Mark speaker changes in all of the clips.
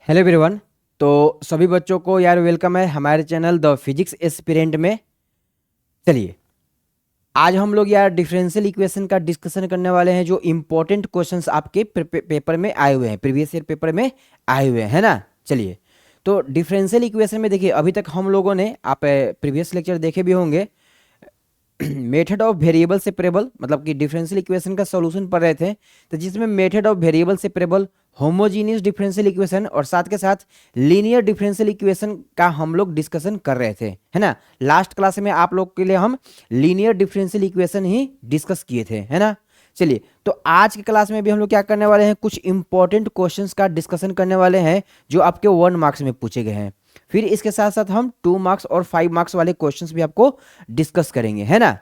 Speaker 1: Hello everyone. तो सभी बच्चों को यार वेलकम है हमारे चैनल द फिजिक्स एस्पिरेंट में। चलिए आज हम लोग यार डिफरेंशियल इक्वेशन का डिस्कशन करने वाले हैं, जो इम्पोर्टेंट क्वेश्चंस आपके पेपर में आए हुए हैं, प्रीवियस ईयर पेपर में आए हुए हैं ना। चलिए, तो डिफरेंशियल इक्वेशन में देखिए, अभी तक हम लोगों ने आप प्रीवियस लेक्चर देखे भी होंगे। मेथड ऑफ वेरिएबल सेपरेबल, मतलब कि डिफरेंशियल इक्वेशन का सॉल्यूशन पढ़ रहे थे, तो जिसमें method of variable separable, homogeneous differential equation और साथ के साथ लीनियर डिफरेंशियल इक्वेशन का हम लोग डिस्कशन कर रहे थे, है ना। लास्ट क्लास में आप लोग के लिए हम लीनियर डिफरेंशियल इक्वेशन ही डिस्कस किए थे, है ना। चलिए, तो आज की क्लास में भी हम लोग क्या करने वाले हैं, कुछ इंपॉर्टेंट क्वेश्चंस का डिस्कशन करने वाले हैं जो आपके 1 मार्क्स में पूछे गए हैं। फिर इसके साथ साथ हम 2 मार्क्स और 5 मार्क्स वाले क्वेश्चंस भी आपको डिस्कस करेंगे, है ना।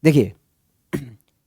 Speaker 1: देखिए,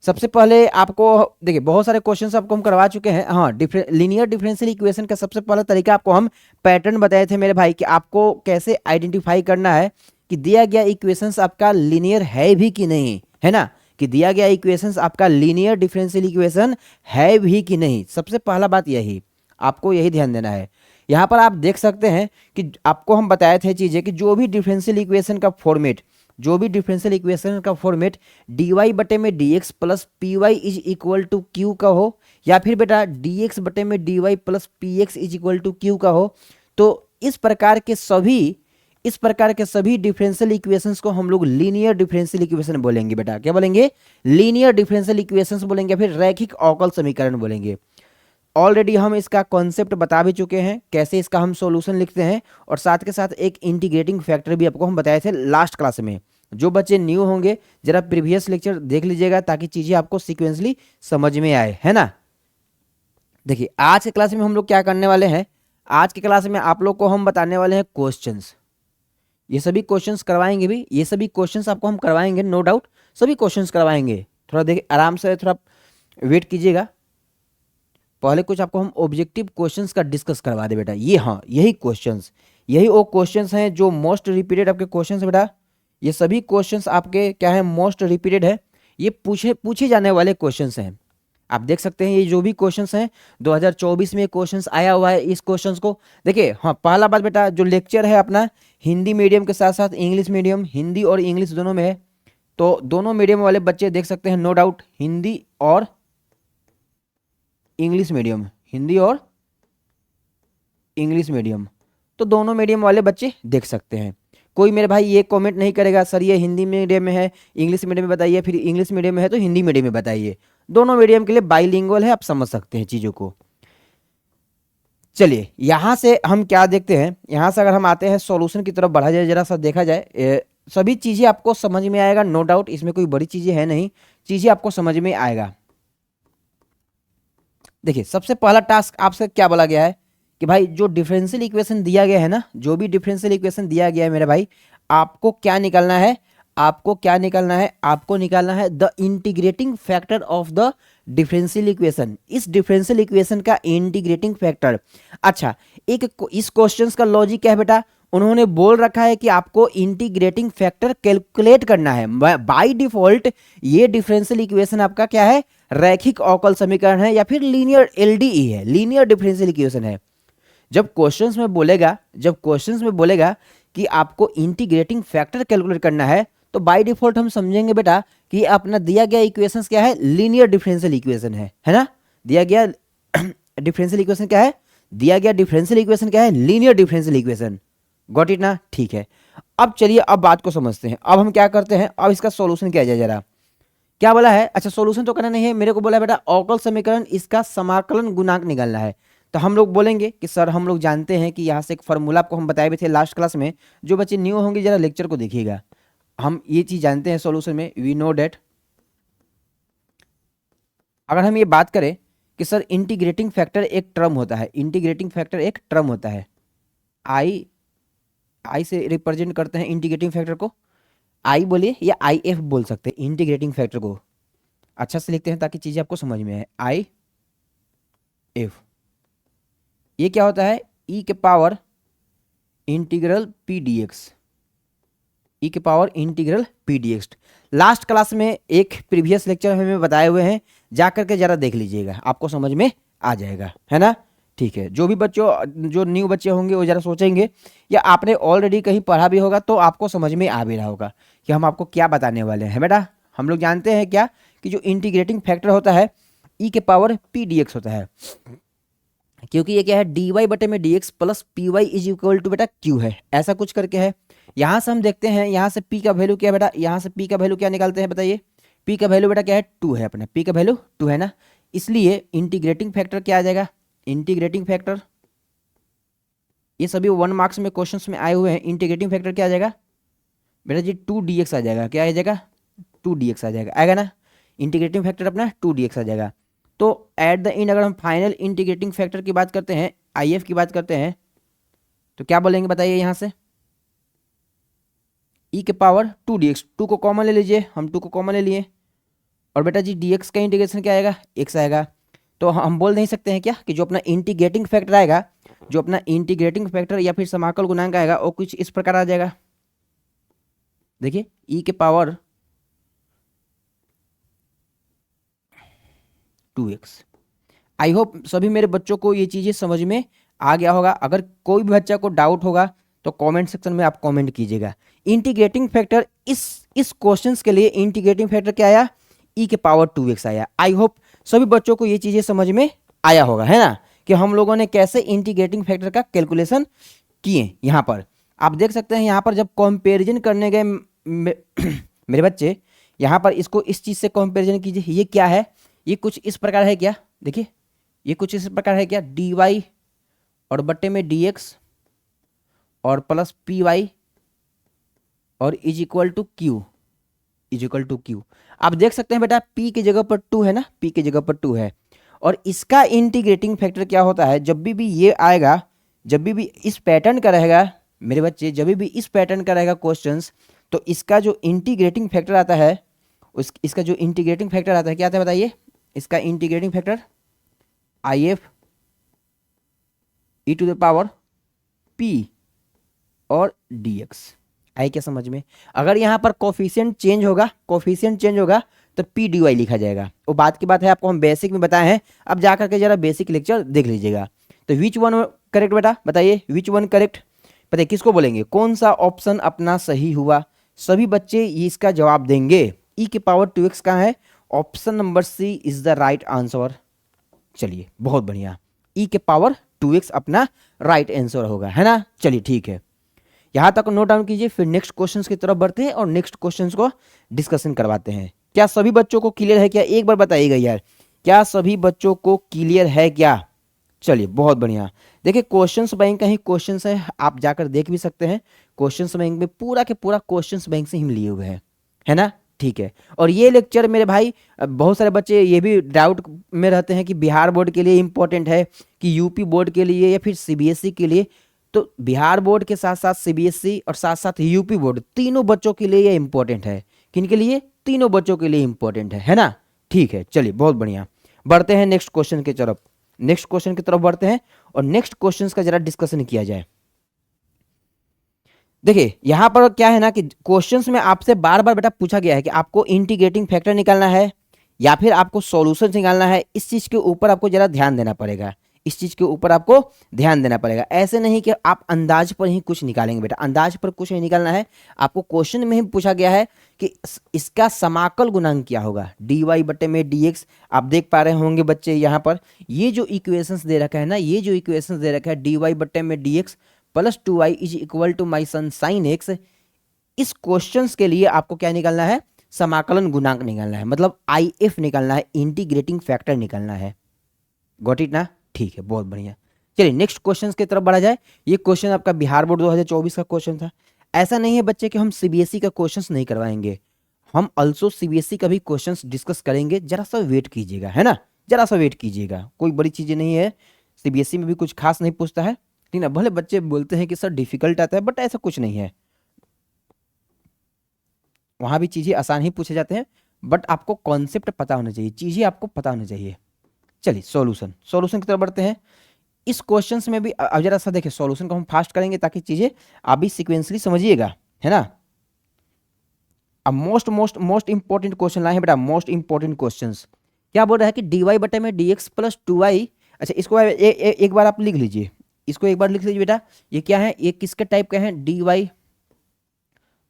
Speaker 1: सबसे पहले आपको देखिए, बहुत सारे क्वेश्चंस आपको हम करवा चुके हैं। हाँ, लीनियर डिफरेंशियल इक्वेशन का सबसे पहला तरीका आपको हम पैटर्न बताए थे मेरे भाई, कि आपको कैसे आइडेंटिफाई करना है कि दिया गया इक्वेशंस आपका लीनियर है भी कि नहीं, है ना। कि दिया गया इक्वेशंस आपका लीनियर डिफरेंशियल इक्वेशन है भी कि नहीं। सबसे पहला बात यही, आपको यही ध्यान देना है। यहाँ पर आप देख सकते हैं कि आपको हम बताए थे चीज़ें कि जो भी डिफरेंशियल इक्वेशन का फॉर्मेट, जो भी डिफरेंशियल इक्वेशन का फॉर्मेट डी वाई बटे में D x plus P Y is equal to Q का हो, या फिर बेटा डी एक्स बटे में D Y plus P X is equal to Q का हो, तो इस प्रकार के सभी डिफरेंशियल इक्वेशंस को हम लोग लीनियर डिफरेंशियल इक्वेशन बोलेंगे। बेटा क्या बोलेंगे? लीनियर डिफरेंशियल इक्वेशंस बोलेंगे, फिर रैखिक अवकल समीकरण बोलेंगे। ऑलरेडी हम इसका कॉन्सेप्ट बता भी चुके हैं, कैसे इसका हम सॉल्यूशन लिखते हैं, और साथ के साथ एक इंटीग्रेटिंग फैक्टर भी आपको हम बताए थे लास्ट क्लास में। जो बच्चे न्यू होंगे जरा प्रीवियस लेक्चर देख लीजिएगा, ताकि चीज़ें आपको सीक्वेंसली समझ में आए, है ना। देखिए, आज के क्लास में हम लोग क्या करने वाले हैं, आज की क्लास में आप लोग को हम बताने वाले हैं क्वेश्चंस। ये सभी क्वेश्चंस करवाएंगे भी, ये सभी क्वेश्चंस आपको हम करवाएंगे, नो डाउट सभी क्वेश्चंस करवाएंगे। थोड़ा देखिए, आराम से थोड़ा वेट कीजिएगा। पहले कुछ आपको हम ऑब्जेक्टिव क्वेश्चंस का डिस्कस करवा दे बेटा। ये हाँ, यही वो क्वेश्चंस हैं जो मोस्ट रिपीटेड आपके क्वेश्चंस है बेटा। ये सभी क्वेश्चंस आपके क्या है, मोस्ट रिपीटेड है। ये पूछे जाने वाले क्वेश्चंस हैं। आप देख सकते हैं ये जो भी क्वेश्चंस हैं, 2024 में क्वेश्चंस आया हुआ है। इस क्वेश्चंस को देखिए। हाँ, पहला बात बेटा, जो लेक्चर है अपना हिंदी मीडियम के साथ साथ इंग्लिश मीडियम, हिंदी और इंग्लिश दोनों में है। तो दोनों मीडियम वाले बच्चे देख सकते हैं, नो डाउट हिंदी और इंग्लिश मीडियम, हिंदी और इंग्लिश मीडियम, तो दोनों मीडियम वाले बच्चे देख सकते हैं। कोई मेरे भाई ये कमेंट नहीं करेगा सर ये हिंदी मीडियम में है, इंग्लिश मीडियम में बताइए, फिर इंग्लिश मीडियम में है तो हिंदी मीडियम में बताइए। दोनों मीडियम के लिए बाइलिंगुअल है, आप समझ सकते हैं चीज़ों को। चलिए, यहाँ से हम क्या देखते हैं, यहाँ से अगर हम आते हैं सॉल्यूशन की तरफ बढ़ा जाए, जरा सा देखा जाए, सभी चीज़ें आपको समझ में आएगा, नो डाउट इसमें कोई बड़ी चीज़ें है नहीं, चीज़ें आपको समझ में आएगा। देखिए, सबसे पहला टास्क आपसे क्या बोला गया है कि भाई जो डिफरेंशियल इक्वेशन दिया गया है ना, जो भी डिफरेंशियल इक्वेशन दिया गया है मेरे भाई, आपको क्या निकालना है, आपको निकालना है the integrating factor of the differential equation. इस डिफरेंशियल इक्वेशन का इंटीग्रेटिंग फैक्टर। अच्छा, इस क्वेश्चन का लॉजिक क्या है बेटा, उन्होंने बोल रखा है कि आपको इंटीग्रेटिंग फैक्टर कैलकुलेट करना है। बाय डिफॉल्ट ये डिफरेंशियल इक्वेशन आपका क्या है, रैखिक अवकल समीकरण है, या फिर लीनियर एलडीई है, लीनियर डिफरेंशियल इक्वेशन है। जब क्वेश्चंस में बोलेगा कि आपको इंटीग्रेटिंग फैक्टर कैलकुलेट करना है, तो बाय डिफॉल्ट हम समझेंगे बेटा कि अपना दिया गया इक्वेशंस क्या है, लीनियर डिफरेंशियल इक्वेशन है ना। दिया गया डिफरेंशियल इक्वेशन क्या है, linear differential equation. Got it ना, ठीक है। अब चलिए, अब बात को समझते हैं। अब हम क्या करते हैं, अब इसका सॉल्यूशन किया जाए जरा। क्या बोला है, अच्छा सॉल्यूशन तो करना नहीं है, मेरे को बोला बेटा अवकल समीकरण इसका समाकलन गुणांक निकालना है। तो हम लोग बोलेंगे कि सर हम लोग जानते हैं कि यहाँ से एक फार्मूला आपको हम बताए भी थे लास्ट क्लास में। जो बच्चे न्यू होंगे जरा लेक्चर को देखिएगा, हम ये चीज़ जानते हैं सॉल्यूशन में, वी नो डेट। अगर हम ये बात करें कि सर इंटीग्रेटिंग फैक्टर एक टर्म होता है, आई से रिप्रेजेंट करते हैं इंटीग्रेटिंग फैक्टर को, आई बोलिए या आई एफ बोल सकते हैं। इंटीग्रेटिंग फैक्टर को अच्छा से लिखते हैं ताकि चीज़ें आपको समझ में आए। आई एफ, ये क्या होता है, ई के power integral p D x, last class में एक प्रीवियस लेक्चर हमें बताए हुए हैं, जा करके जरा देख लीजिएगा, आपको समझ में आ जाएगा, है ना। ठीक है, जो भी बच्चों जो न्यू बच्चे होंगे वो जरा सोचेंगे, या आपने ऑलरेडी कहीं पढ़ा भी होगा तो आपको समझ में आ भी रहा होगा कि हम आपको क्या बताने वाले हैं बेटा। हम लोग जानते हैं क्या कि जो इंटीग्रेटिंग फैक्टर होता है ई के पावर पी डी एक्स होता है, क्योंकि ये क्या है डी वाई बटे में D x plus P Y is equal to बेटा क्यू है, ऐसा कुछ करके है। यहाँ से हम देखते हैं, यहाँ से पी का वैल्यू क्या है बेटा, यहाँ से पी का वैल्यू क्या निकालते हैं बताइए। पी का वैल्यू बेटा क्या है 2 है, अपने पी का वैल्यू 2 है ना, इसलिए इंटीग्रेटिंग फैक्टर क्या आ जाएगा, इंटीग्रेटिंग फैक्टर, ये सभी 1 मार्क्स में क्वेश्चंस में आए हुए हैं। इंटीग्रेटिंग फैक्टर क्या आ जाएगा बेटा जी 2 dx आ जाएगा, क्या आ जाएगा 2 dx आ जाएगा, आएगा ना। इंटीग्रेटिंग फैक्टर अपना 2 dx आ जाएगा। तो एट द एंड अगर हम फाइनल इंटीग्रेटिंग फैक्टर की बात करते हैं, आई एफ की बात करते हैं, तो क्या बोलेंगे बताइए। यहाँ से ई के पावर 2 dx, 2 को कॉमन ले लीजिए, हम 2 को कॉमन ले लिए, और बेटा जी dx का इंटीग्रेशन क्या आएगा x आएगा। तो हम बोल नहीं सकते हैं क्या कि जो अपना इंटीग्रेटिंग फैक्टर आएगा, जो अपना इंटीग्रेटिंग फैक्टर या फिर समाकल गुणांक आएगा वो कुछ इस प्रकार आ जाएगा। देखिए ई के पावर 2x। आई होप सभी मेरे बच्चों को ये चीज़ें समझ में आ गया होगा। अगर कोई भी बच्चा को डाउट होगा तो कमेंट सेक्शन में आप कमेंट कीजिएगा। इंटीग्रेटिंग फैक्टर इस क्वेश्चंस के लिए इंटीग्रेटिंग फैक्टर क्या आया, ई के पावर 2x आया। आई होप सभी बच्चों को ये चीज़ें समझ में आया होगा, है ना, कि हम लोगों ने कैसे इंटीग्रेटिंग फैक्टर का कैलकुलेशन किए। यहाँ पर आप देख सकते हैं, यहाँ पर जब कंपेरिजन करने गए मेरे बच्चे, यहाँ पर इसको इस चीज़ से कंपेरिजन कीजिए, ये क्या है, ये कुछ इस प्रकार है क्या, देखिए ये कुछ इस प्रकार है क्या, डी वाई और बट्टे में डी एक्स और प्लस पी वाई और is equal to Q, is equal to Q. आप देख सकते हैं बेटा p की जगह पर 2 है ना, p की जगह पर 2 है, और इसका इंटीग्रेटिंग फैक्टर क्या होता है, जब भी ये आएगा, जब भी इस पैटर्न का रहेगा मेरे बच्चे, जब भी इस पैटर्न का रहेगा क्वेश्चंस, तो इसका जो इंटीग्रेटिंग फैक्टर आता है, इसका जो इंटीग्रेटिंग फैक्टर आता है क्या आता है बताइए, इसका integrating factor I F E to the power p और dx। आई क्या समझ में। अगर यहाँ पर कोफिशिएंट चेंज होगा, कोफिशिएंट चेंज होगा तो पी डी वाई लिखा जाएगा। वो बात की बात है, आपको हम बेसिक में बताए हैं, अब जा करके जरा बेसिक लेक्चर देख लीजिएगा। तो विच वन करेक्ट बेटा बताइए, विच वन करेक्ट, पता है किसको बोलेंगे, कौन सा ऑप्शन अपना सही हुआ। सभी बच्चे ये इसका जवाब देंगे। ई के पावर 2x कहाँ है, option number C is the right answer. चलिए बहुत बढ़िया, ई के पावर 2x अपना राइट आंसर होगा, है ना। चलिए ठीक है, यहाँ तक नोट डाउन कीजिए, फिर नेक्स्ट क्वेश्चंस की तरफ बढ़ते हैं और नेक्स्ट क्वेश्चंस को डिस्कशन करवाते हैं। क्या सभी बच्चों को क्लियर है क्या, एक बार बताइएगा यार, क्या सभी बच्चों को क्लियर है क्या। चलिए बहुत बढ़िया। देखिए क्वेश्चंस बैंक का ही क्वेश्चंस है, आप जाकर देख भी सकते हैं। क्वेश्चंस बैंक में पूरा के पूरा क्वेश्चंस बैंक से हम लिए हुए हैं, है ना। ठीक है, और ये लेक्चर मेरे भाई बहुत सारे बच्चे ये भी डाउट में रहते हैं कि बिहार बोर्ड के लिए इंपॉर्टेंट है कि यूपी बोर्ड के लिए या फिर सीबीएसई के लिए। तो बिहार बोर्ड के साथ साथ सीबीएसई और साथ साथ यूपी बोर्ड, तीनों बच्चों के लिए ये इंपॉर्टेंट है। किन के लिए, तीनों बच्चों के लिए इंपॉर्टेंट है ना। ठीक है चलिए बहुत बढ़िया, बढ़ते हैं नेक्स्ट क्वेश्चन की तरफ, नेक्स्ट क्वेश्चन की तरफ बढ़ते हैं और नेक्स्ट क्वेश्चन का जरा डिस्कशन किया जाए। देखिए यहां पर क्या है ना कि क्वेश्चंस में आपसे बार बार बेटा पूछा गया है कि आपको इंटीग्रेटिंग फैक्टर निकालना है या फिर आपको सॉल्यूशन निकालना है। इस चीज के ऊपर आपको जरा ध्यान देना पड़ेगा, इस चीज के ऊपर आपको ध्यान देना पड़ेगा। ऐसे नहीं कि आप अंदाज पर ही कुछ निकालेंगे बेटा, अंदाज पर कुछ नहीं निकालना है। आपको क्वेश्चन में ही पूछा गया है कि इसका समाकल गुणांक क्या होगा, डी वाई बटे में डी एक्स। आप देख पा रहे होंगे बच्चे यहाँ पर ये जो इक्वेशंस दे रखा है ना, ये जो इक्वेशंस दे रखा है डी वाई बटे में D x plus 2y is equal to my son sine X. इस क्वेश्चंस के लिए आपको क्या निकालना है, समाकलन गुणांक निकालना है, मतलब IF निकालना है, इंटीग्रेटिंग फैक्टर निकालना है। गॉट इट ना, ठीक है बहुत बढ़िया। चलिए नेक्स्ट क्वेश्चंस की तरफ बढ़ा जाए। ये क्वेश्चन आपका बिहार बोर्ड 2024 का क्वेश्चन था। ऐसा नहीं है बच्चे कि हम सीबीएसई का क्वेश्चंस नहीं करवाएंगे, हम ऑल्सो सीबीएसई का भी क्वेश्चंस डिस्कस करेंगे। जरा सा वेट कीजिएगा, है ना, जरा सा वेट कीजिएगा, कोई बड़ी चीजें नहीं है। सीबीएसई में भी कुछ खास नहीं पूछता है, ठीक ना। भले बच्चे बोलते हैं कि सर डिफिकल्ट आता है, बट ऐसा कुछ नहीं है, वहां भी चीजें आसान ही पूछे जाते हैं, बट आपको कॉन्सेप्ट पता होना चाहिए, चीजें आपको पता होना चाहिए। चलिए सॉल्यूशन, सॉल्यूशन की तरफ बढ़ते हैं। इस क्वेश्चंस में भी अब जरा सा देखिए, सॉल्यूशन को हम फास्ट करेंगे ताकि चीजें आप भी सिक्वेंसली समझिएगा, है ना। अब most most most important question लाए हैं बेटा, मोस्ट इंपॉर्टेंट क्वेश्चंस। क्या बोल रहा है कि डी वाई बटे में डी एक्स प्लस 2y अच्छा इसको एक बार आप लिख लीजिए, इसको एक बार लिख लीजिए बेटा। ये क्या है, ये किसके टाइप का है, डी वाई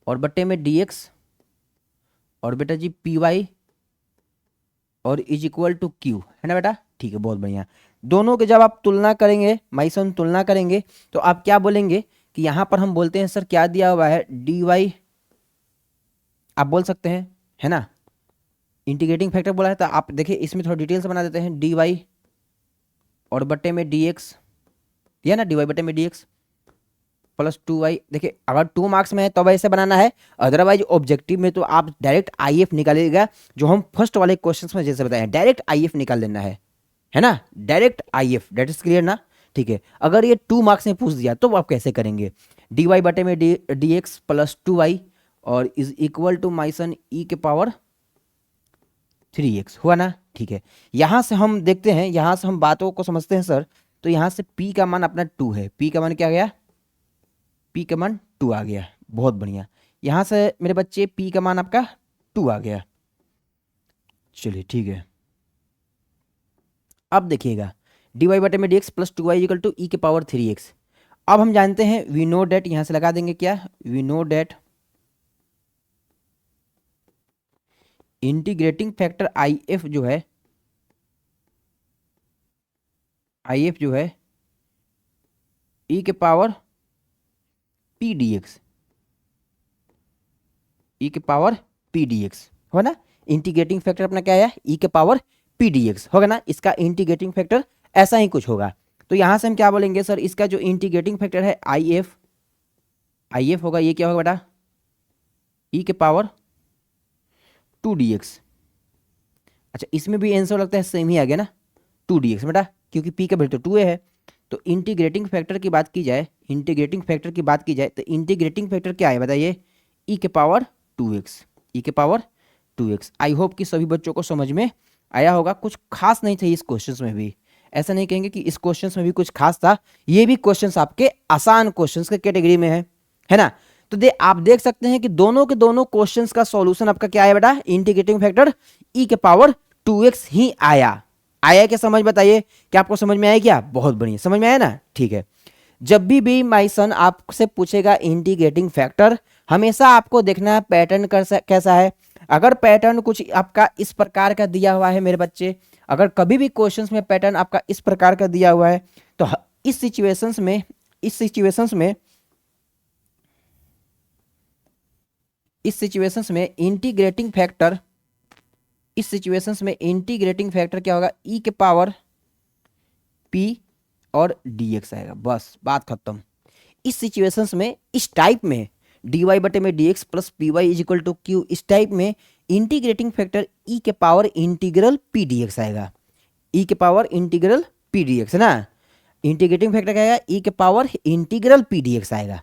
Speaker 1: और बट्टे में डी एक्स और बेटा जी पी वाई और इज इक्वल टू क्यू, है ना बेटा। ठीक है, बहुत बढ़िया। दोनों के जब आप तुलना करेंगे, माइसन तुलना करेंगे, तो आप क्या बोलेंगे कि यहां पर हम बोलते हैं सर क्या दिया हुआ है, डी वाई आप बोल सकते हैं, है ना। इंटीग्रेटिंग फैक्टर बोला है, तो आप देखिए इसमें थोड़ा डिटेल से बना देते हैं, डी वाई और बट्टे में डी एक्स, दिया ना, डी वाई बट्टे में डी एक्स प्लस 2y। देखिए अगर 2 मार्क्स में है तो ऐसे बनाना है, अदरवाइज ऑब्जेक्टिव में तो आप डायरेक्ट आईएफ निकालिएगा, जो हम फर्स्ट वाले क्वेश्चंस में जैसे बताए डायरेक्ट आईएफ निकाल लेना है ना, direct IF, that is clear ना। ठीक है, अगर ये 2 मार्क्स में पूछ दिया तो आप कैसे करेंगे, डी वाई बटे में डी एक्स प्लस 2y और इज इक्वल टू माइसन ई के पावर 3x हुआ ना। ठीक है, यहां से हम देखते हैं, यहां से हम बातों को समझते हैं सर। तो यहां से p का मान अपना 2 है, p का मान क्या गया, p का मान 2 आ गया, बहुत बढ़िया। यहां से मेरे बच्चे p का मान आपका 2 आ गया। चलिए ठीक है, अब देखिएगा डी वाई बटे में D x plus 2y equal to e के पावर 3x। अब हम जानते हैं वी नो डेट, यहां से लगा देंगे क्या, we know that integrating factor I F जो है, आई एफ जो है ई के power P D X, E के पावर पी डी एक्स हो ना। इंटीग्रेटिंग फैक्टर अपना क्या है, ई के पावर पी डी एक्स होगा ना, इसका इंटीग्रेटिंग फैक्टर ऐसा ही कुछ होगा। तो यहां से हम क्या बोलेंगे सर, इसका जो इंटीग्रेटिंग फैक्टर है आई एफ, आई एफ होगा, ये क्या होगा बेटा, ई के पावर 2dx। अच्छा इसमें भी आंसर लगता है सेम ही आ गया ना, 2dx बेटा, क्योंकि p का वैल्यू तो 2a है। तो इंटीग्रेटिंग फैक्टर की बात की जाए, इंटीग्रेटिंग फैक्टर की बात की जाए तो इंटीग्रेटिंग फैक्टर क्या है बताइए, e के पावर 2x, e के पावर 2x। आई होप कि सभी बच्चों को समझ में आया होगा, कुछ खास नहीं था इस क्वेश्चन में भी, ऐसा नहीं कहेंगे कि इस क्वेश्चन में भी कुछ खास था, ये भी क्वेश्चन आपके आसान क्वेश्चन के कैटेगरी में है ना। तो आप देख सकते हैं कि दोनों के दोनों क्वेश्चंस का सॉल्यूशन आपका क्या है बेटा, इंटीग्रेटिंग फैक्टर e के पावर 2x ही आया। आया क्या समझ, बताइए क्या आपको समझ में आया क्या, बहुत बढ़िया, समझ में आया ना। ठीक है, जब भी माय सन आपसे पूछेगा इंटीग्रेटिंग फैक्टर, हमेशा आपको देखना है पैटर्न कैसा है। अगर पैटर्न कुछ आपका इस प्रकार का दिया हुआ है मेरे बच्चे, अगर कभी भी क्वेश्चंस में पैटर्न आपका इस प्रकार का दिया हुआ है, तो इस सिचुएशंस में, इस सिचुएशंस में, इस सिचुएशंस में इंटीग्रेटिंग फैक्टर, इस सिचुएशंस में इंटीग्रेटिंग फैक्टर क्या होगा, ई के पावर p और dx आएगा, बस बात खत्म। इस सिचुएशंस में, इस टाइप में dy बटे में dx plus P Y is equal to Q, इस टाइप में इंटीग्रेटिंग फैक्टर e के पावर इंटीग्रल p dx आएगा, e के पावर इंटीग्रल p dx है ना। इंटीग्रेटिंग फैक्टर क्या आएगा, e के पावर इंटीग्रल p dx आएगा।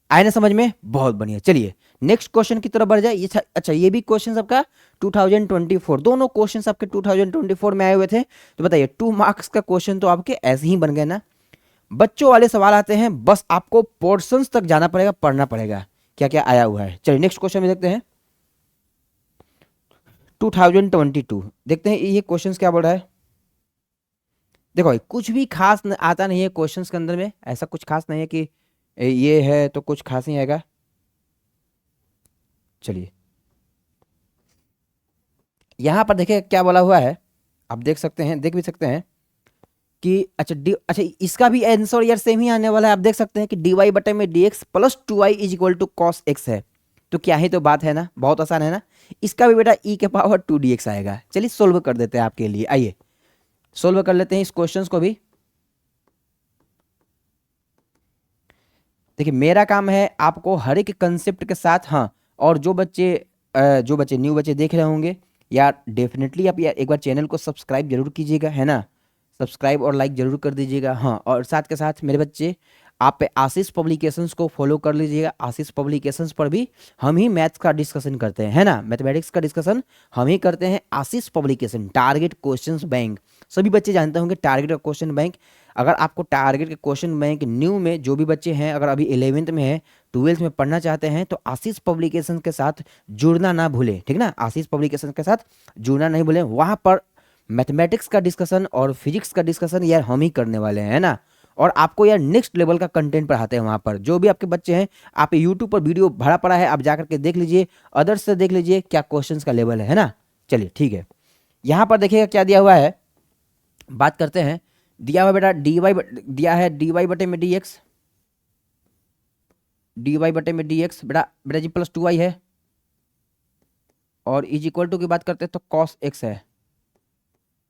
Speaker 1: आए ना समझ में, बहुत बढ़िया। चलिए नेक्स्ट क्वेश्चन की तरफ बढ़ जाए। ये अच्छा ये भी क्वेश्चन आपका 2024, दोनों क्वेश्चन आपके 2024 में आए हुए थे। तो बताइए 2 मार्क्स का क्वेश्चन तो आपके ऐसे ही बन गए ना। बच्चों वाले सवाल आते हैं, बस आपको पोर्शंस तक जाना पड़ेगा, पढ़ना पड़ेगा क्या क्या आया हुआ है। चलिए नेक्स्ट क्वेश्चन में देखते हैं 2022, देखते हैं ये क्वेश्चन क्या बोल रहा है। देखो भाई कुछ भी खास आता नहीं है क्वेश्चन के अंदर में, ऐसा कुछ खास नहीं है कि ये है तो कुछ खास नहीं आएगा। चलिए यहां पर देखिए क्या बोला हुआ है, आप देख सकते हैं, देख भी सकते हैं कि अच्छा इसका भी आंसर यार सेम ही आने वाला है। आप देख सकते हैं कि डी वाई बटे में D x plus 2y is equal to cos X है। तो क्या ही तो बात है ना, बहुत आसान है ना। इसका भी बेटा e के पावर 2dx आएगा। चलिए सोल्व कर देते हैं आपके लिए, आइए सोल्व कर लेते हैं इस क्वेश्चन को भी। देखिए मेरा काम है आपको हर एक कंसेप्ट के साथ, हाँ, और जो बच्चे न्यू बच्चे देख रहे होंगे यार, डेफिनेटली आप यार एक बार चैनल को सब्सक्राइब जरूर कीजिएगा, है ना, सब्सक्राइब और लाइक जरूर कर दीजिएगा। हाँ, और साथ के साथ मेरे बच्चे आप आशीष पब्लिकेशंस को फॉलो कर लीजिएगा। आशीष पब्लिकेशंस पर भी हम ही मैथ्स का डिस्कशन करते हैं, है ना, मैथमेटिक्स का डिस्कशन हम ही करते हैं। आशीष पब्लिकेशन, टारगेट क्वेश्चंस बैंक, सभी बच्चे जानते होंगे टारगेट का क्वेश्चन बैंक। अगर आपको टारगेट के क्वेश्चन बैंक न्यू में जो भी बच्चे हैं, अगर अभी 11th में है, 12th में पढ़ना चाहते हैं, तो आशीष पब्लिकेशन के साथ जुड़ना ना भूलें, ठीक ना। आशीष पब्लिकेशन के साथ जुड़ना नहीं भूलें, वहाँ पर मैथमेटिक्स का डिस्कशन और फिजिक्स का डिस्कशन यार हम ही करने वाले हैं, है ना। और आपको यार नेक्स्ट लेवल का कंटेंट पढ़ाते हैं वहाँ पर। जो भी आपके बच्चे हैं, आप यूट्यूब पर वीडियो भरा पड़ा है, आप जा करके देख लीजिए, अदर्स से देख लीजिए क्या क्वेश्चंस का लेवल है ना। चलिए ठीक है, यहाँ पर देखिएगा क्या दिया हुआ है, बात करते हैं। दिया हुआ बेटा डी वाई, दिया है डी वाई बटे में डी एक्स, डी वाई बटे में डी एक्स बेटा, बेटा जी प्लस 2y है, और इज इक्वल टू की बात करते हैं तो कॉस एक्स है।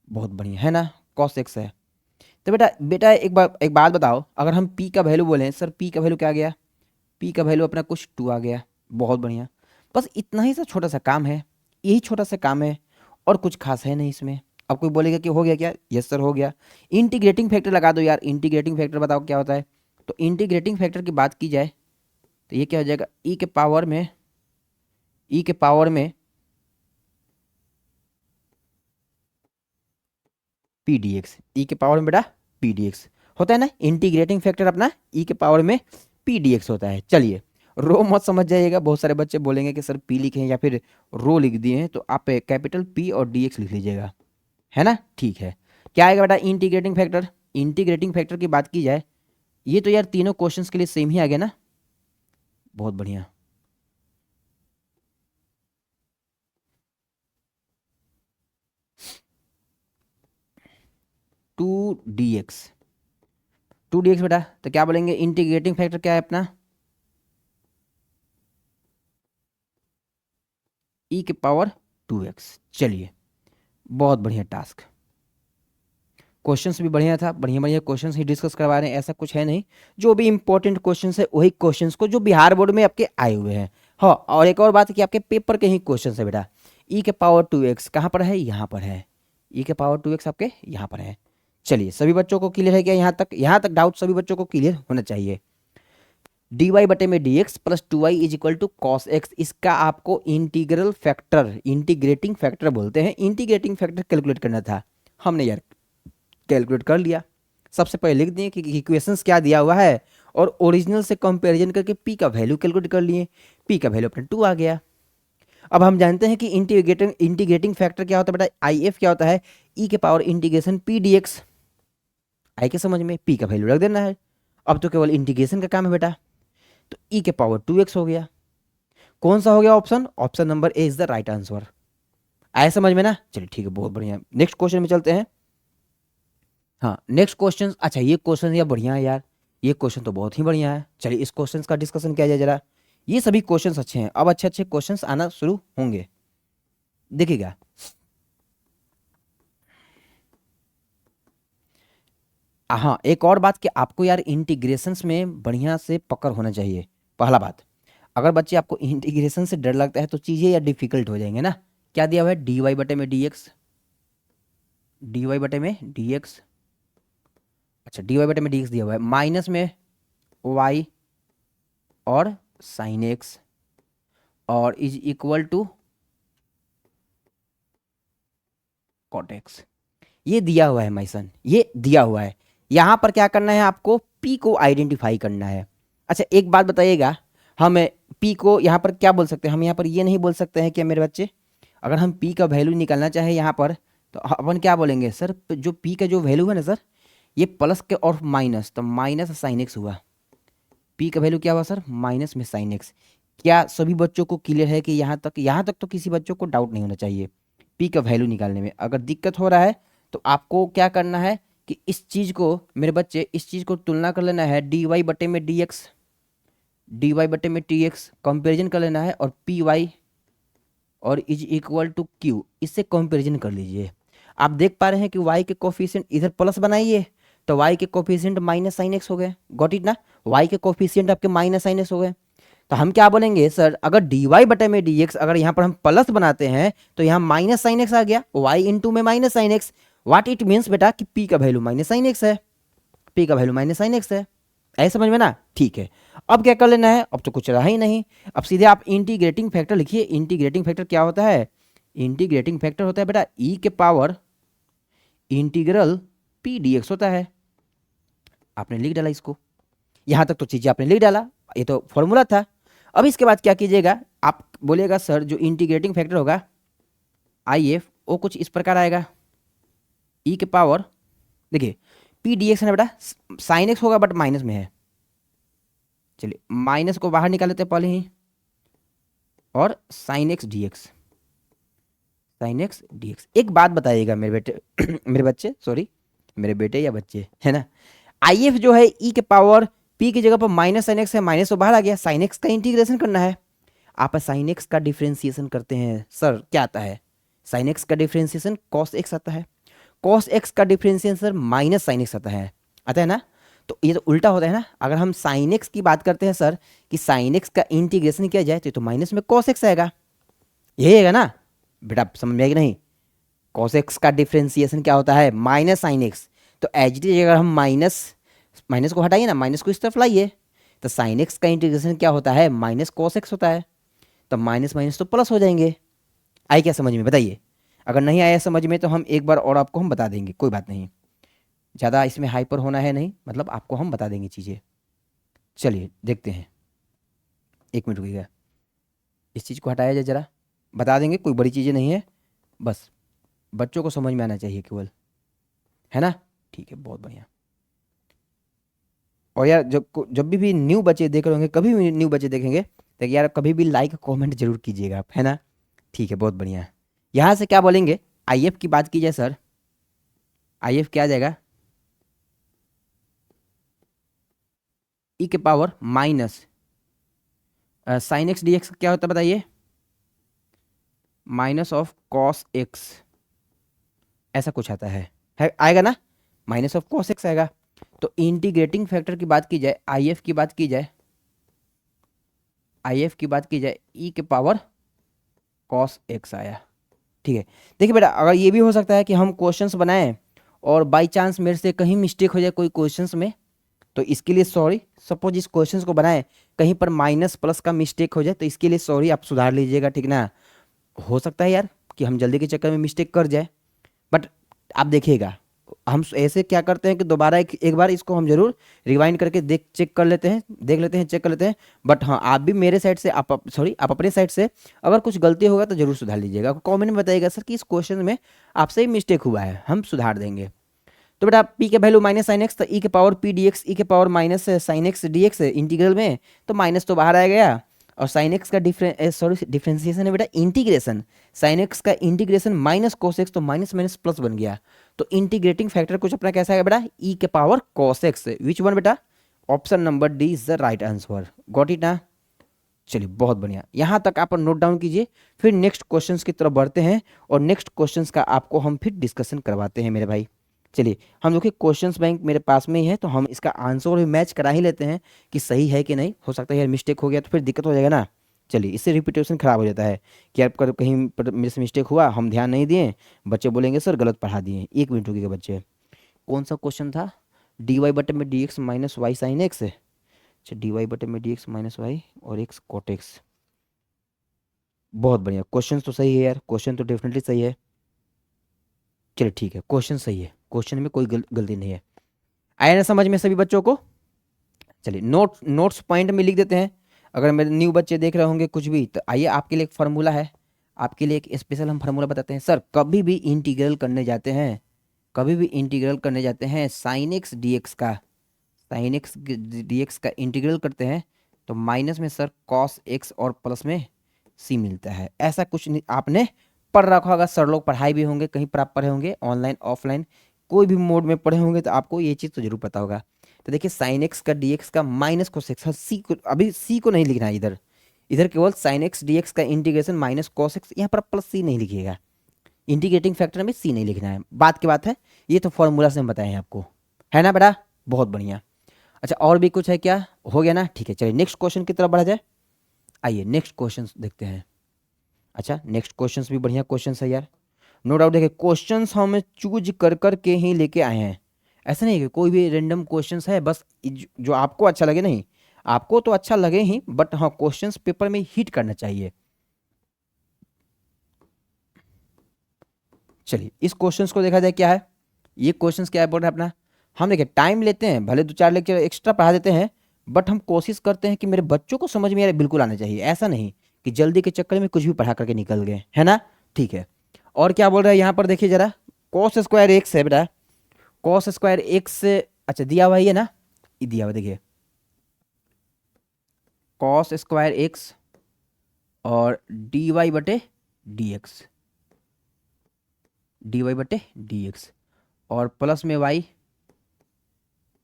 Speaker 1: बहुत बढ़िया है ना, कॉस एक्स है। तो बेटा बेटा एक बात बताओ, अगर हम p का वैल्यू बोलें, सर p का वैल्यू क्या आ गया, p का वैल्यू अपना कुछ 2 आ गया। बहुत बढ़िया, बस इतना ही सा छोटा सा काम है, यही छोटा सा काम है, और कुछ खास है नहीं इसमें। अब कोई बोलेगा कि हो गया क्या, यस सर हो गया। इंटीग्रेटिंग फैक्टर लगा दो यार, इंटीग्रेटिंग फैक्टर बताओ क्या होता है। तो इंटीग्रेटिंग फैक्टर की बात की जाए तो ये क्या हो जाएगा, ई के पावर में, ई के पावर में पी डी एक्स, ई के पावर में बेटा पी डी एक्स होता है ना। इंटीग्रेटिंग फैक्टर अपना ई के पावर में पी डी एक्स होता है। चलिए रो मत समझ जाइएगा, बहुत सारे बच्चे बोलेंगे कि सर पी लिखे हैं या फिर रो लिख दिए हैं, तो आप कैपिटल पी और डी एक्स लिख लीजिएगा, है ना। ठीक है, क्या आएगा बेटा इंटीग्रेटिंग फैक्टर। इंटीग्रेटिंग फैक्टर की बात की जाए, ये तो यार तीनों क्वेश्चंस के लिए सेम ही आ गया ना। बहुत बढ़िया, 2dx, 2dx बेटा, तो क्या बोलेंगे इंटीग्रेटिंग फैक्टर क्या है अपना, ई के पावर 2x। चलिए बहुत बढ़िया टास्क, क्वेश्चंस भी बढ़िया था, बढ़िया बढ़िया क्वेश्चंस ही डिस्कस करवा रहे हैं, ऐसा कुछ है नहीं। जो भी इंपॉर्टेंट क्वेश्चंस है वही क्वेश्चंस को जो बिहार बोर्ड में आपके आए हुए हैं। हाँ, और एक और बात है कि आपके पेपर के ही क्वेश्चंस है बेटा। ई के पावर 2x कहाँ पर है, यहाँ पर है, ई के पावर 2x आपके यहाँ पर है। चलिए सभी बच्चों को क्लियर है क्या, यहाँ तक डाउट सभी बच्चों को क्लियर होना चाहिए। डी वाई बटे में D x plus 2y is equal to cos X, इसका आपको इंटीग्रल फैक्टर, इंटीग्रेटिंग फैक्टर बोलते हैं, इंटीग्रेटिंग फैक्टर कैलकुलेट करना था। हमने यार कैलकुलेट कर लिया। सबसे पहले लिख दिए कि इक्वेशंस क्या दिया हुआ है, और ओरिजिनल से कंपैरिजन करके पी का वैल्यू कैलकुलेट कर लिए, पी का वैल्यू अपना 2 आ गया। अब हम जानते हैं कि इंटीग्रेटिंग फैक्टर क्या होता है बेटा, आई एफ क्या होता है, ई के power integration p D x. आई के समझ में, पी का वैल्यू रख देना है। अब तो केवल इंटीग्रेशन का काम है बेटा, तो ई के पावर 2x हो गया। कौन सा हो गया option, option number A is the right answer. आया समझ में ना। चलिए ठीक है, बहुत बढ़िया, नेक्स्ट क्वेश्चन में चलते हैं। हाँ नेक्स्ट क्वेश्चन, अच्छा ये क्वेश्चन यार बढ़िया है यार, ये क्वेश्चन तो बहुत ही बढ़िया है। चलिए इस क्वेश्चन का डिस्कशन किया जाए जरा। ये सभी क्वेश्चंस अच्छे हैं, अब अच्छे अच्छे क्वेश्चंस आना शुरू होंगे, देखिएगा। हाँ एक और बात कि आपको यार इंटीग्रेशंस में बढ़िया से पकड़ होना चाहिए। पहला बात, अगर बच्चे आपको इंटीग्रेशन से डर लगता है तो चीज़ें यार डिफिकल्ट हो जाएंगे ना। क्या दिया हुआ है, डी वाई बटे में डी एक्स, डी वाई बटे में डी एक्स, अच्छा डी वाई बटे में डी एक्स दिया हुआ है, माइनस में वाई और साइन एक्स, और is equal to cot X. ये दिया हुआ है माइसन, ये दिया हुआ है। यहाँ पर क्या करना है आपको, पी को आइडेंटिफाई करना है। अच्छा एक बात बताइएगा, हम पी को यहाँ पर क्या बोल सकते हैं, हम यहाँ पर ये नहीं बोल सकते हैं कि मेरे बच्चे, अगर हम पी का वैल्यू निकालना चाहे यहाँ पर, तो अपन क्या बोलेंगे सर, जो पी का जो वैल्यू है ना सर, ये प्लस के और माइनस, तो माइनस साइन एक्स हुआ। पी का वैल्यू क्या हुआ सर, माइनस में साइन एक्स। क्या सभी बच्चों को क्लियर है कि यहाँ तक तो किसी बच्चों को डाउट नहीं होना चाहिए। पी का वैल्यू निकालने में अगर दिक्कत हो रहा है तो आपको क्या करना है कि इस चीज़ को मेरे बच्चे, इस चीज़ को तुलना कर लेना है डी वाई बटे में डी एक्स, डी वाई बटे में टी एक्स कंपेरिजन कर लेना है, और पी वाई और इज इक्वल टू क्यू, इससे कंपेरिजन कर लीजिए। आप देख पा रहे हैं कि y के कोफिशिएंट इधर प्लस बनाइए तो y के कोफिशिएंट माइनस साइन एक्स हो गए, गॉट इट ना। y के कोफिशिएंट आपके माइनस साइन एक्स हो गए, तो हम क्या बोलेंगे सर, अगर डी वाई बटे में डी एक्स अगर यहाँ पर हम प्लस बनाते हैं तो यहाँ माइनस साइन एक्स आ गया, y इंटू में minus sine x. What it means बेटा कि p का वैल्यू माइनस साइन एक्स है, p का वैल्यू माइनस साइन एक्स है। ऐसे समझ में ना, ठीक है। अब क्या कर लेना है, अब तो कुछ रहा ही नहीं, अब सीधे आप इंटीग्रेटिंग फैक्टर लिखिए। इंटीग्रेटिंग फैक्टर क्या होता है, इंटीग्रेटिंग फैक्टर होता है बेटा ई के power integral p D x होता है। आपने लिख डाला इसको, यहां तक तो चीजें आपने लिख डाला, ये तो फॉर्मूला था। अब इसके बाद क्या कीजिएगा, आप बोलिएगा सर जो इंटीग्रेटिंग फैक्टर होगा आई एफ, वो कुछ इस प्रकार आएगा, ई के पावर, देखिए पी डी एक्स है ना बेटा, साइन एक्स होगा बट माइनस में है। चलिए माइनस को बाहर निकाल लेते हैं पहले ही, और sine x d x, sine x d x. एक बात बताइएगा मेरे बेटे मेरे बच्चे, सॉरी मेरे बेटे या बच्चे, है ना, आई एफ जो है ई के पावर पी की जगह पर माइनस साइन एक्स है, माइनस तो बाहर आ गया, साइन एक्स का इंटीग्रेशन करना है। आप साइन एक्स का डिफ्रेंसिएशन करते हैं सर, क्या आता है, साइन एक्स का डिफ्रेंसिएशन कॉस एक्स आता है, कॉस एक्स का डिफ्रेंसिएशन माइनस साइन एक्स आता है ना। तो ये तो उल्टा होता है ना, अगर हम साइन एक्स की बात करते हैं सर कि साइन एक्स का इंटीग्रेशन किया जाए तो माइनस में कॉस एक्स आएगा, यही आएगा ना बेटा, समझ में आएगी नहीं। कॉस एक्स का डिफ्रेंसिएशन क्या होता है, माइनस साइन एक्स। तो एच डी अगर हम माइनस माइनस को हटाइए ना, माइनस को इस तरफ लाइए, तो साइन एक्स का इंटीग्रेशन क्या होता है, माइनस कॉस एक्स होता है। तो माइनस माइनस तो प्लस हो जाएंगे। आई क्या समझ में, बताइए। अगर नहीं आया समझ में तो हम एक बार और आपको हम बता देंगे, कोई बात नहीं, ज़्यादा इसमें हाइपर होना है नहीं, मतलब आपको हम बता देंगे चीज़ें। चलिए देखते हैं, एक मिनट रुकिएगा, इस चीज़ को हटाया जाए जरा, बता देंगे, कोई बड़ी चीज़ें नहीं है, बस बच्चों को समझ में आना चाहिए केवल, है ना। ठीक है, बहुत बढ़िया। और यार जब भी न्यू बच्चे देख रहे होंगे, कभी भी न्यू बच्चे देखेंगे तो यार कभी भी लाइक कमेंट जरूर कीजिएगा आप, है ना। ठीक है, बहुत बढ़िया। यहाँ से क्या बोलेंगे, आई एफ की बात की जाए सर, आई एफ क्या आ जाएगा, ई के power minus sine x d x क्या होता है बताइए, माइनस ऑफ कॉस एक्स, ऐसा कुछ आता है आएगा ना, माइनस ऑफ कॉस एक्स आएगा। तो इंटीग्रेटिंग फैक्टर की बात की जाए, आई एफ की बात की जाए, आई एफ की बात की जाए, ई के पावर कॉस एक्स आया। ठीक है, देखिए बेटा, अगर ये भी हो सकता है कि हम क्वेश्चंस बनाएं और बाई चांस मेरे से कहीं मिस्टेक हो जाए कोई क्वेश्चंस में, तो इसके लिए सॉरी। सपोज इस क्वेश्चंस को बनाएं, कहीं पर माइनस प्लस का मिस्टेक हो जाए तो इसके लिए सॉरी, आप सुधार लीजिएगा, ठीक ना। हो सकता है यार कि हम जल्दी के चक्कर में मिस्टेक कर जाए, बट आप देखिएगा, हम ऐसे क्या करते हैं कि दोबारा एक बार इसको हम जरूर रिवाइंड करके चेक कर लेते हैं, देख लेते हैं, चेक कर लेते हैं। बट हाँ, आप भी मेरे साइड से, आप अपने साइड से अगर कुछ गलती होगा तो जरूर सुधार लीजिएगा, कमेंट में बताइएगा सर कि इस क्वेश्चन में आपसे ही मिस्टेक हुआ है, हम सुधार देंगे। तो बेटा पी के वैल्यू माइनस साइन एक्स, तो ई के power P D X, E के power minus sine x d x integral में, तो माइनस तो बाहर आ गया, और साइन एक्स का डिफ्रेंसिएशन है बेटा इंटीग्रेशन, साइन एक्स का इंटीग्रेशन माइनस कोस एक्स, तो माइनस माइनस प्लस बन गया। तो इंटीग्रेटिंग फैक्टर कुछ अपना कैसा है बेटा, ई के power cos x, which one बेटा, option number d is the right answer, got it ना। चलिए बहुत बढ़िया, यहाँ तक आप नोट डाउन कीजिए, फिर नेक्स्ट क्वेश्चंस की तरफ बढ़ते हैं और नेक्स्ट क्वेश्चंस का आपको हम फिर डिस्कशन करवाते हैं मेरे भाई। चलिए हम लोग के क्वेश्चंस बैंक मेरे पास में ही है, तो हम इसका आंसर भी मैच करा ही लेते हैं कि सही है कि नहीं, हो सकता है यार मिस्टेक हो गया तो फिर दिक्कत हो जाएगा ना। चलिए, इससे रिपीटेशन खराब हो जाता है कि आपका कहीं पर मेरे से मिस्टेक हुआ, हम ध्यान नहीं दिए, बच्चे बोलेंगे सर गलत पढ़ा दिए। एक मिनट रुकिएगा बच्चे, कौन सा क्वेश्चन था, डी वाई बटे में D X minus Y sine X, अच्छा डी वाई बटे में डी एक्स माइनस वाई और एक्स कॉट एक्स। बहुत बढ़िया, क्वेश्चन तो सही है यार, क्वेश्चन तो डेफिनेटली सही है। चलिए ठीक है, क्वेश्चन सही है, क्वेश्चन में कोई गलती नहीं है। आया ना समझ में सभी बच्चों को। चलिए नोट्स पॉइंट में लिख देते हैं, अगर मेरे न्यू बच्चे देख रहे होंगे कुछ भी, तो आइए आपके लिए एक फार्मूला है, आपके लिए एक स्पेशल हम फार्मूला बताते हैं। सर कभी भी इंटीग्रल करने जाते हैं, कभी भी इंटीग्रल करने जाते हैं साइन एक्स डी एक्स का, साइन एक्स डी एक्स का इंटीग्रल करते हैं तो माइनस में सर कॉस एक्स और प्लस में सी मिलता है। ऐसा कुछ नहीं आपने पढ़ रखा होगा, सर लोग पढ़ाई भी होंगे, कहीं पर आप पढ़े होंगे, ऑनलाइन ऑफलाइन कोई भी मोड में पढ़े होंगे, तो आपको ये चीज़ तो जरूर पता होगा। तो देखिए साइन एक्स का डी एक्स का माइनस कोस एक्स, सी को अभी सी को नहीं लिखना है इधर, इधर केवल साइन एक्स डी एक्स का इंटीग्रेशन माइनस कॉस एक्स, यहाँ पर प्लस सी नहीं लिखिएगा, इंटीग्रेटिंग फैक्टर में सी नहीं लिखना है, बात की बात है, ये तो फॉर्मूला से हम बताए हैं आपको, है ना बेटा, बहुत बढ़िया। अच्छा और भी कुछ है क्या, हो गया ना, ठीक है। चलिए नेक्स्ट क्वेश्चन की तरफ बढ़ा जाए, आइए नेक्स्ट क्वेश्चन देखते हैं। अच्छा नेक्स्ट क्वेश्चन भी बढ़िया क्वेश्चन है यार, नो डाउट। देखिए क्वेश्चंस हम चूज कर कर के ही लेके आए हैं, ऐसा नहीं कि कोई भी रेंडम क्वेश्चंस है, बस जो आपको अच्छा लगे, नहीं आपको तो अच्छा लगे ही, बट हाँ क्वेश्चंस पेपर में हिट करना चाहिए। चलिए इस क्वेश्चंस को देखा जाए क्या है, ये क्वेश्चंस क्या है बोल रहे हैं अपना, हम देखिए टाइम लेते हैं, भले 2-4 लेक्चर एक्स्ट्रा पढ़ा देते हैं, बट हम कोशिश करते हैं कि मेरे बच्चों को समझ में यार बिल्कुल आना चाहिए, ऐसा नहीं कि जल्दी के चक्कर में कुछ भी पढ़ा करके निकल गए, है ना। ठीक है, और क्या बोल रहा है यहाँ पर देखिए जरा, कॉस स्क्वायर एक्स है बेटा, कॉस स्क्वायर एक्स, अच्छा दिया हुआ ही है ना, ये दिया हुआ देखिए, कॉस स्क्वायर एक्स और डी वाई बटे डी एक्स, डी वाई बटे डी एक्स, और प्लस में वाई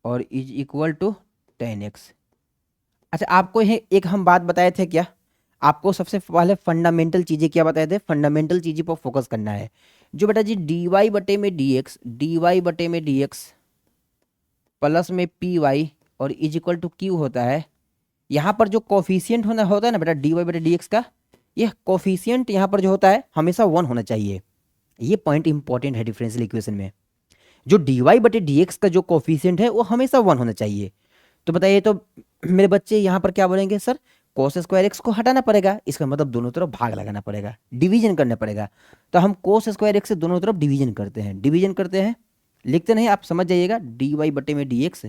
Speaker 1: और इज इक्वल टू 10x। अच्छा आपको ये एक हम बात बताए थे क्या, आपको सबसे पहले फंडामेंटल चीज़ें क्या बताए थे, फंडामेंटल चीज़ें पर फोकस करना है। जो बेटा जी डी वाई बटे में डी एक्स, डी वाई बटे में डी एक्स प्लस में पी वाई और इज इक्वल टू क्यू होता है, यहाँ पर जो कोफिशियंट होता है ना बेटा डी वाई बटे डी एक्स का, यह कोफिशियंट यहाँ पर जो होता है हमेशा 1 होना चाहिए। ये पॉइंट इंपॉर्टेंट है डिफरेंशियल इक्वेशन में, जो डी वाई बटे डी एक्स का जो कोफिशियंट है वो हमेशा 1 होना चाहिए। तो बताइए, तो मेरे बच्चे यहाँ पर क्या बोलेंगे, सर कोस स्क्वायर एक्स को हटाना पड़ेगा, इसका मतलब दोनों तरफ भाग लगाना पड़ेगा, डिवीजन करना पड़ेगा। तो हम कोस स्क्वायर एक्स से दोनों तरफ डिवीजन करते हैं, डिवीजन करते हैं, लिखते नहीं, आप समझ जाइएगा, डी वाई बटे में डी एक्स,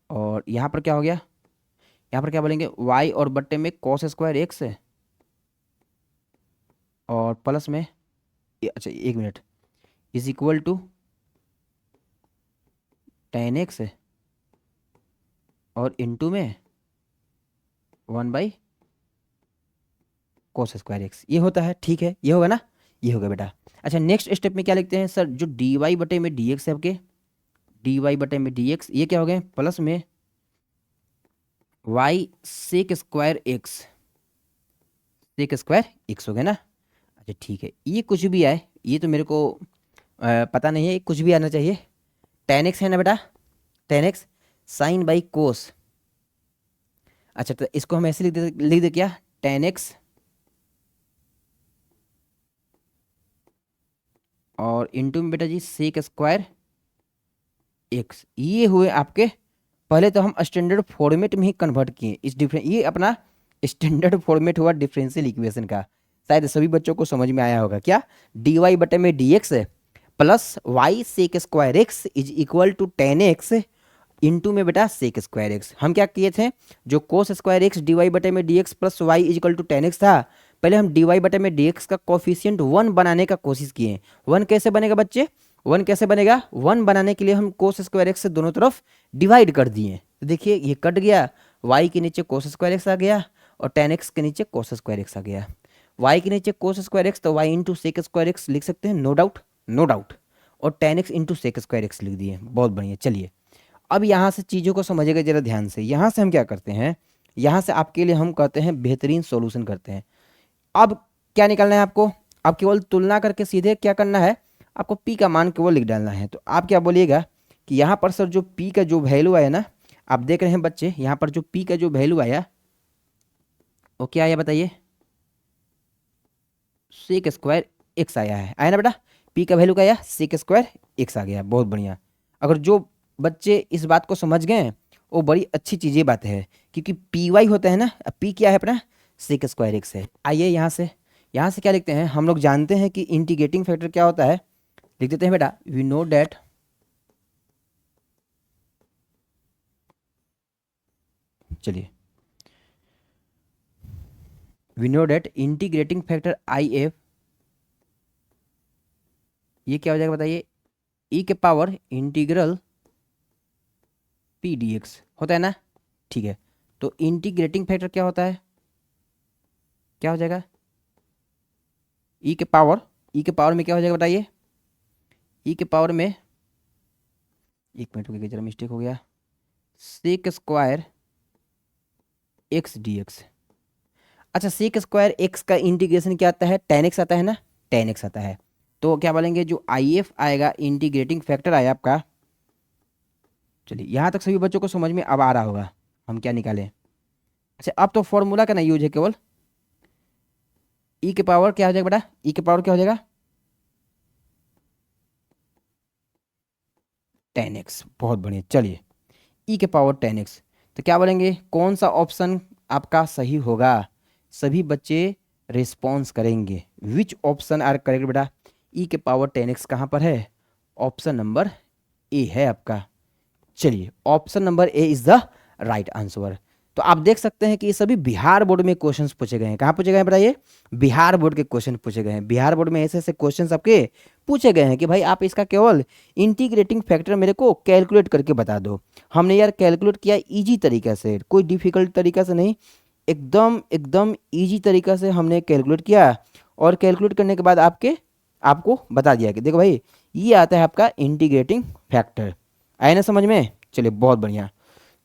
Speaker 1: और यहाँ पर क्या हो गया, यहाँ पर क्या बोलेंगे वाई और बट्टे में कॉस स्क्वायर एक्स है, और प्लस में अच्छा एक minute, is equal to 10x है, और इनटू में 1 बाई कॉस स्क्वायर एक्स, ये होता है, ठीक है, ये होगा ना, ये होगा बेटा। अच्छा नेक्स्ट स्टेप में क्या लिखते हैं सर, जो डी वाई बटे में डी एक्स है आपके, डी वाई बटे में डी एक्स, ये क्या हो गए प्लस में y sec square x, sec square x हो गया ना। अच्छा ठीक है, ये कुछ भी आए, ये तो मेरे को पता नहीं है, कुछ भी आना चाहिए, 10x है ना बेटा, 10x साइन बाई कोस। अच्छा तो इसको हम ऐसे लिख दे क्या, 10x और इंटू में बेटा जी सेक स्क्वायर एक्स, ये हुए आपके, पहले तो हम स्टैंडर्ड फॉर्मेट में ही कन्वर्ट किए इस डिफरेंस, ये अपना स्टैंडर्ड फॉर्मेट हुआ डिफरेंशियल इक्वेशन का, शायद सभी बच्चों को समझ में आया होगा क्या, डी वाई बटे में D x plus y sec square x is equal to 10x into में बेटा सेक स्क्वायर एक्स। हम क्या किए थे, जो cos square x d Y बटे में D x plus y is equal to 10x था, पहले हम डी वाई बटे में डी एक्स का कोफिशियंट 1 बनाने का कोशिश किए। 1 कैसे बनेगा बच्चे, 1 कैसे बनेगा, 1 बनाने के लिए हम कोस स्क्वायर एक्स से दोनों तरफ डिवाइड कर दिए, तो देखिए ये कट गया, वाई के नीचे कोस स्क्वायर एक्स आ गया और 10x के नीचे कोस स्क्वायर एक्स आ गया, वाई के नीचे कोस स्क्वायर एक्स तो y into sec square x लिख सकते हैं, नो डाउट नो डाउट, और 10x into sec square x लिख दिए, बहुत बढ़िया। चलिए अब यहाँ से चीज़ों को समझिएगा जरा ध्यान से, यहाँ से हम क्या करते हैं, यहाँ से आपके लिए हम कहते हैं बेहतरीन सॉल्यूशन करते हैं। अब क्या निकालना है आपको, अब केवल तुलना करके सीधे क्या करना है, आपको पी का मान केवल लिख डालना है। तो आप क्या बोलिएगा कि यहाँ पर सर जो पी का जो वैल्यू आया ना, आप देख रहे हैं बच्चे यहाँ पर जो पी का जो वैल्यू आया वो क्या आया बताइए, सेक स्क्वायर एक्स आया है, आया ना बेटा, पी का वैल्यू क्या आया, सेक स्क्वायर एक्स आ गया, बहुत बढ़िया। अगर जो बच्चे इस बात को समझ गए वो बड़ी अच्छी चीज़ें बात है, क्योंकि पी वाई होता है ना, पी क्या है अपना सेक स्क्वायर एक्स है। आइए यहाँ से क्या लिखते हैं, हम लोग जानते हैं कि इंटीग्रेटिंग फैक्टर क्या होता है, लिख देते हैं बेटा, वी नो डैट चलिए we know that integrating factor I F, ये क्या हो जाएगा बताइए, ई के power integral p D x होता है ना, ठीक है। तो इंटीग्रेटिंग फैक्टर क्या होता है, क्या हो जाएगा, ई के पावर में क्या हो जाएगा बताइए, ई के पावर में, एक मिनट रुकिए जरा मिस्टेक हो गया, sec square x d x. अच्छा सेक स्क्वायर एक्स का इंटीग्रेशन क्या आता है, 10x आता है ना, 10x आता है, तो क्या बोलेंगे जो आई एफ आएगा इंटीग्रेटिंग फैक्टर आया आपका। चलिए यहाँ तक सभी बच्चों को समझ में अब आ रहा होगा हम क्या निकालें। अच्छा अब तो फॉर्मूला का ना यूज है केवल, ई के पावर क्या हो जाएगा बेटा, ई के पावर क्या हो जाएगा 10x, बहुत बढ़िया। चलिए ई के पावर 10x, तो क्या बोलेंगे कौन सा ऑप्शन आपका सही होगा, सभी बच्चे रिस्पॉन्स करेंगे, विच ऑप्शन आर करेक्ट बेटा, ई के पावर 10x कहाँ पर है, ऑप्शन नंबर ए है आपका। चलिए option number A is the right answer. तो आप देख सकते हैं कि ये सभी बिहार बोर्ड में क्वेश्चंस पूछे गए हैं। कहाँ पूछे गए हैं बताइए? बिहार बोर्ड के क्वेश्चन पूछे गए हैं। बिहार बोर्ड में ऐसे ऐसे क्वेश्चंस आपके पूछे गए हैं कि भाई आप इसका केवल इंटीग्रेटिंग फैक्टर मेरे को कैलकुलेट करके बता दो। हमने यार कैलकुलेट किया इजी तरीका से, कोई डिफिकल्ट तरीका से नहीं, एकदम एकदम ईजी तरीका से हमने कैलकुलेट किया, और कैलकुलेट करने के बाद आपको बता दिया कि देखो भाई ये आता है आपका इंटीग्रेटिंग फैक्टर। आए ना समझ में? चलिए बहुत बढ़िया।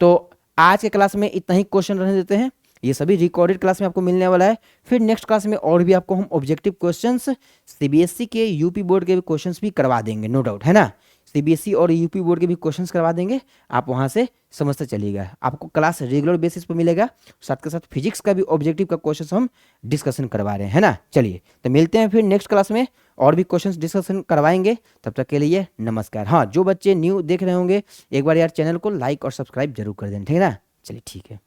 Speaker 1: तो आज के क्लास में इतना ही क्वेश्चन रहने देते हैं, ये सभी रिकॉर्डेड क्लास में आपको मिलने वाला है। फिर नेक्स्ट क्लास में और भी आपको हम ऑब्जेक्टिव क्वेश्चंस सीबीएसई के, यूपी बोर्ड के भी क्वेश्चंस भी करवा देंगे, नो डाउट, है ना। सीबीएसई और यूपी बोर्ड के भी क्वेश्चंस करवा देंगे, आप वहां से समझते चलिएगा। आपको क्लास रेगुलर बेसिस पर मिलेगा, साथ के साथ फिजिक्स का भी ऑब्जेक्टिव का क्वेश्चन हम डिस्कशन करवा रहे हैं, है ना। चलिए तो मिलते हैं फिर नेक्स्ट क्लास में, और भी क्वेश्चंस डिस्कशन करवाएंगे। तब तक के लिए नमस्कार। हाँ, जो बच्चे न्यू देख रहे होंगे एक बार यार चैनल को लाइक और सब्सक्राइब जरूर कर दें, ठीक है ना। चलिए ठीक है।